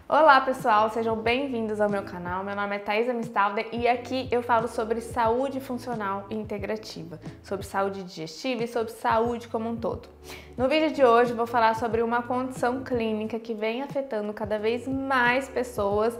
Olá pessoal, sejam bem-vindos ao meu canal. Meu nome é Thaisa Mistalder e aqui eu falo sobre saúde funcional e integrativa, sobre saúde digestiva e sobre saúde como um todo. No vídeo de hoje eu vou falar sobre uma condição clínica que vem afetando cada vez mais pessoas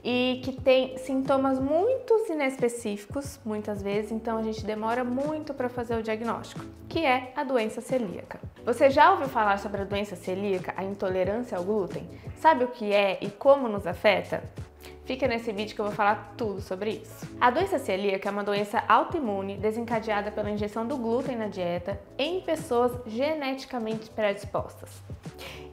e que tem sintomas muito inespecíficos, muitas vezes, então a gente demora muito para fazer o diagnóstico, que é a doença celíaca. Você já ouviu falar sobre a doença celíaca, a intolerância ao glúten? Sabe o que é e como nos afeta? Fica nesse vídeo que eu vou falar tudo sobre isso. A doença celíaca é uma doença autoimune desencadeada pela ingestão do glúten na dieta em pessoas geneticamente predispostas.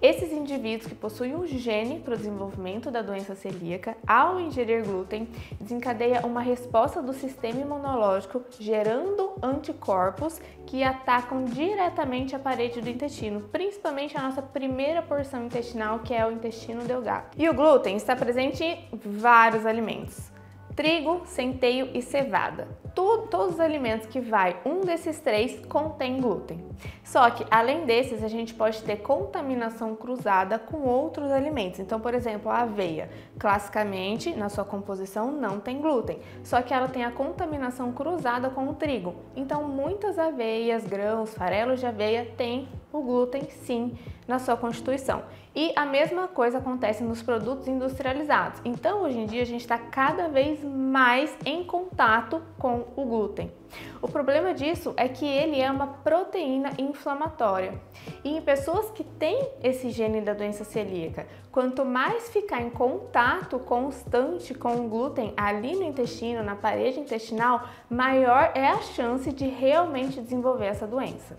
Esses indivíduos que possuem um gene para o desenvolvimento da doença celíaca, ao ingerir glúten, desencadeia uma resposta do sistema imunológico, gerando anticorpos que atacam diretamente a parede do intestino, principalmente a nossa primeira porção intestinal, que é o intestino delgado. E o glúten está presente em vários alimentos: trigo, centeio e cevada. Todos os alimentos que vai um desses três contém glúten. Só que, além desses, a gente pode ter contaminação cruzada com outros alimentos. Então, por exemplo, a aveia, classicamente, na sua composição, não tem glúten. Só que ela tem a contaminação cruzada com o trigo. Então, muitas aveias, grãos, farelos de aveia têm o glúten, sim, na sua constituição. E a mesma coisa acontece nos produtos industrializados. Então, hoje em dia, a gente está cada vez mais em contato com o glúten. O problema disso é que ele é uma proteína inflamatória. E em pessoas que têm esse gene da doença celíaca, quanto mais ficar em contato constante com o glúten ali no intestino, na parede intestinal, maior é a chance de realmente desenvolver essa doença.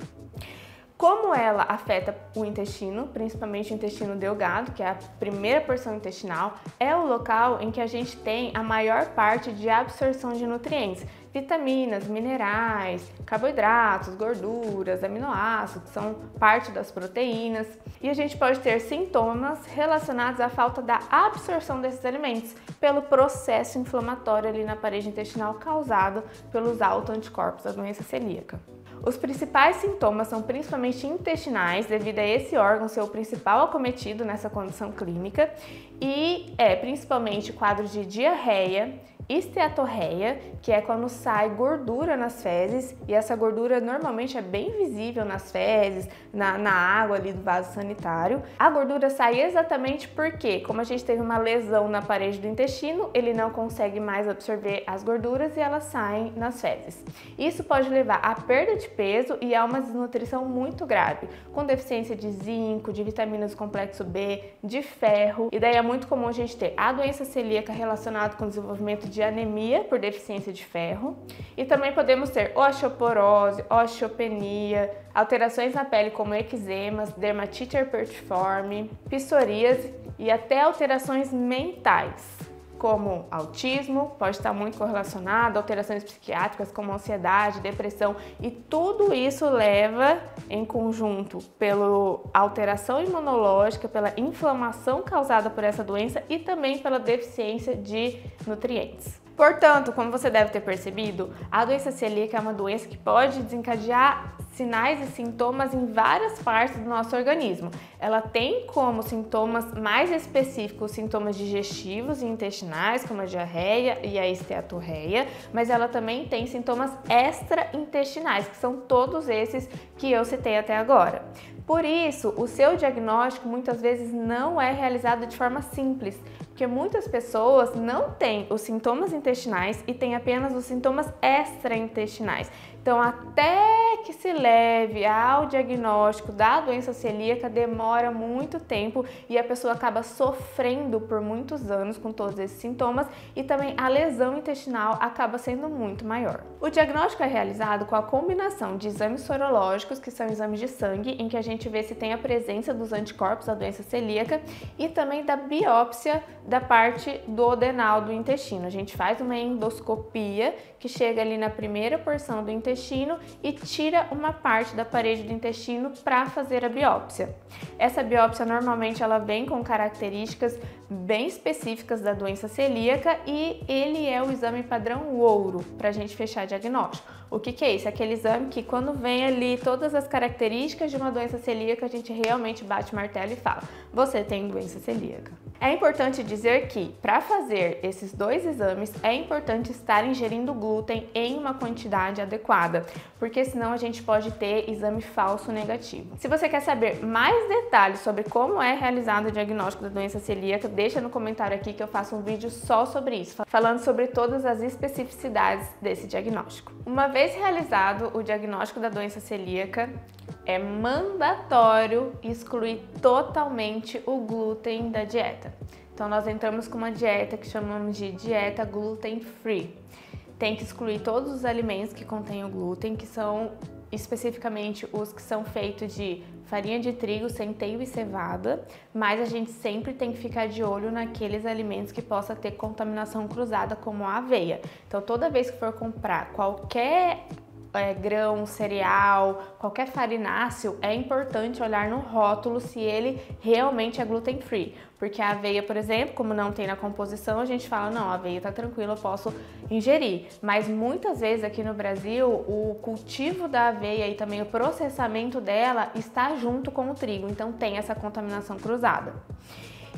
Como ela afeta o intestino, principalmente o intestino delgado, que é a primeira porção intestinal, é o local em que a gente tem a maior parte de absorção de nutrientes, vitaminas, minerais, carboidratos, gorduras, aminoácidos, que são parte das proteínas. E a gente pode ter sintomas relacionados à falta da absorção desses alimentos pelo processo inflamatório ali na parede intestinal causado pelos autoanticorpos da doença celíaca. Os principais sintomas são principalmente intestinais, devido a esse órgão ser o principal acometido nessa condição clínica, e principalmente quadros de diarreia, esteatorreia, que é quando sai gordura nas fezes, e essa gordura normalmente é bem visível nas fezes, na água ali do vaso sanitário. A gordura sai exatamente porque, como a gente teve uma lesão na parede do intestino, ele não consegue mais absorver as gorduras e elas saem nas fezes. Isso pode levar à perda de peso e a uma desnutrição muito grave, com deficiência de zinco, de vitaminas do complexo B, de ferro, e daí é muito comum a gente ter a doença celíaca relacionada com o desenvolvimento de anemia por deficiência de ferro, e também podemos ter osteoporose, osteopenia, alterações na pele como eczemas, dermatite herpetiforme, psoríase e até alterações mentais, como autismo, pode estar muito correlacionado, alterações psiquiátricas como ansiedade, depressão, e tudo isso leva em conjunto pela alteração imunológica, pela inflamação causada por essa doença e também pela deficiência de nutrientes. Portanto, como você deve ter percebido, a doença celíaca é uma doença que pode desencadear sinais e sintomas em várias partes do nosso organismo. Ela tem como sintomas mais específicos sintomas digestivos e intestinais, como a diarreia e a esteatorreia, mas ela também tem sintomas extraintestinais, que são todos esses que eu citei até agora. Por isso, o seu diagnóstico muitas vezes não é realizado de forma simples, porque muitas pessoas não têm os sintomas intestinais e têm apenas os sintomas extraintestinais. Então, até que se leve ao diagnóstico da doença celíaca, demora muito tempo e a pessoa acaba sofrendo por muitos anos com todos esses sintomas, e também a lesão intestinal acaba sendo muito maior. O diagnóstico é realizado com a combinação de exames sorológicos, que são exames de sangue, em que a gente vê se tem a presença dos anticorpos da doença celíaca, e também da biópsia da parte do adenal do intestino. A gente faz uma endoscopia que chega ali na primeira porção do intestino e tira uma parte da parede do intestino para fazer a biópsia. Essa biópsia normalmente ela vem com características bem específicas da doença celíaca e ele é o exame padrão ouro para a gente fechar diagnóstico. O que é isso? É aquele exame que quando vem ali todas as características de uma doença celíaca, a gente realmente bate o martelo e fala: você tem doença celíaca. É importante dizer que, para fazer esses 2 exames, é importante estar ingerindo glúten em uma quantidade adequada, porque senão a gente pode ter exame falso negativo. Se você quer saber mais detalhes sobre como é realizado o diagnóstico da doença celíaca, deixa no comentário aqui que eu faço um vídeo só sobre isso, falando sobre todas as especificidades desse diagnóstico. Uma vez realizado o diagnóstico da doença celíaca, é mandatório excluir totalmente o glúten da dieta. Então nós entramos com uma dieta que chamamos de dieta gluten free. Tem que excluir todos os alimentos que contêm o glúten, que são especificamente os que são feitos de farinha de trigo, centeio e cevada, mas a gente sempre tem que ficar de olho naqueles alimentos que possa ter contaminação cruzada, como a aveia. Então toda vez que for comprar qualquer grão, cereal, qualquer farináceo, é importante olhar no rótulo se ele realmente é gluten free, porque a aveia, por exemplo, como não tem na composição, a gente fala, não, a aveia tá tranquila, eu posso ingerir, mas muitas vezes aqui no Brasil, o cultivo da aveia e também o processamento dela está junto com o trigo, então tem essa contaminação cruzada.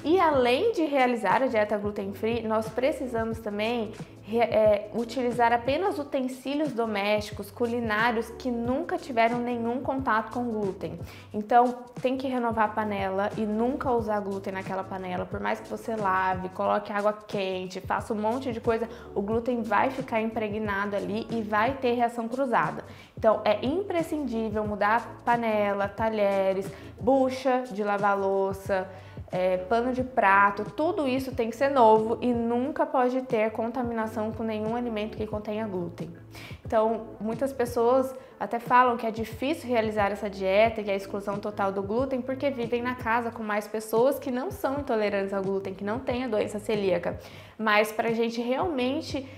E além de realizar a dieta gluten free, nós precisamos também utilizar apenas utensílios domésticos, culinários que nunca tiveram nenhum contato com glúten. Então tem que renovar a panela e nunca usar glúten naquela panela, por mais que você lave, coloque água quente, faça um monte de coisa, o glúten vai ficar impregnado ali e vai ter reação cruzada. Então é imprescindível mudar panela, talheres, bucha de lavar louça, pano de prato, tudo isso tem que ser novo e nunca pode ter contaminação com nenhum alimento que contenha glúten. Então, muitas pessoas até falam que é difícil realizar essa dieta e a exclusão total do glúten porque vivem na casa com mais pessoas que não são intolerantes ao glúten, que não têm a doença celíaca. Mas para a gente realmente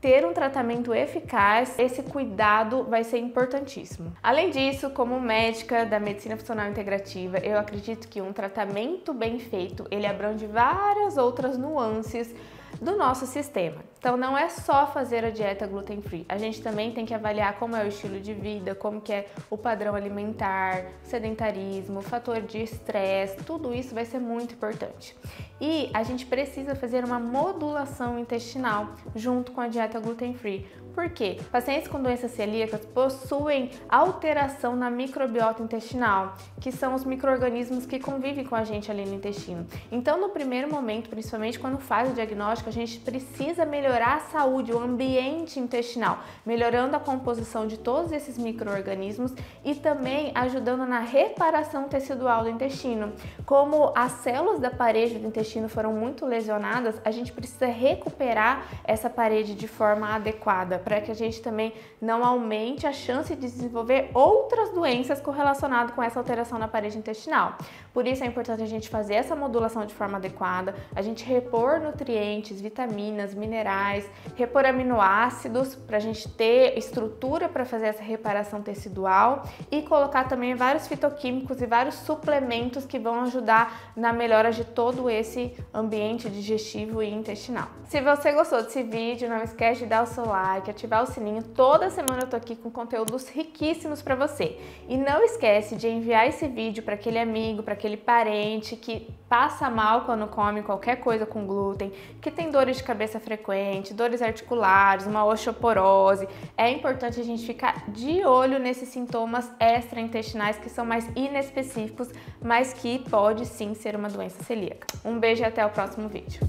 ter um tratamento eficaz, esse cuidado vai ser importantíssimo. Além disso, como médica da medicina funcional integrativa, eu acredito que um tratamento bem feito, ele abrange várias outras nuances do nosso sistema. Então não é só fazer a dieta gluten free, a gente também tem que avaliar como é o estilo de vida, como que é o padrão alimentar, sedentarismo, fator de estresse, tudo isso vai ser muito importante. E a gente precisa fazer uma modulação intestinal junto com a dieta gluten free. Por quê? Pacientes com doenças celíacas possuem alteração na microbiota intestinal, que são os micro-organismos que convivem com a gente ali no intestino. Então, no primeiro momento, principalmente quando faz o diagnóstico, a gente precisa melhorar a saúde, o ambiente intestinal, melhorando a composição de todos esses micro-organismos e também ajudando na reparação tecidual do intestino. Como as células da parede do intestino foram muito lesionadas, a gente precisa recuperar essa parede de forma adequada, para que a gente também não aumente a chance de desenvolver outras doenças correlacionadas com essa alteração na parede intestinal. Por isso é importante a gente fazer essa modulação de forma adequada, a gente repor nutrientes, vitaminas, minerais, repor aminoácidos para a gente ter estrutura para fazer essa reparação tecidual e colocar também vários fitoquímicos e vários suplementos que vão ajudar na melhora de todo esse ambiente digestivo e intestinal. Se você gostou desse vídeo, não esquece de dar o seu like, ativar o sininho. Toda semana eu tô aqui com conteúdos riquíssimos para você. E não esquece de enviar esse vídeo para aquele amigo, para aquele parente que passa mal quando come qualquer coisa com glúten, que tem dores de cabeça frequente, dores articulares, uma osteoporose. É importante a gente ficar de olho nesses sintomas extraintestinais que são mais inespecíficos, mas que pode sim ser uma doença celíaca. Um beijo e até o próximo vídeo.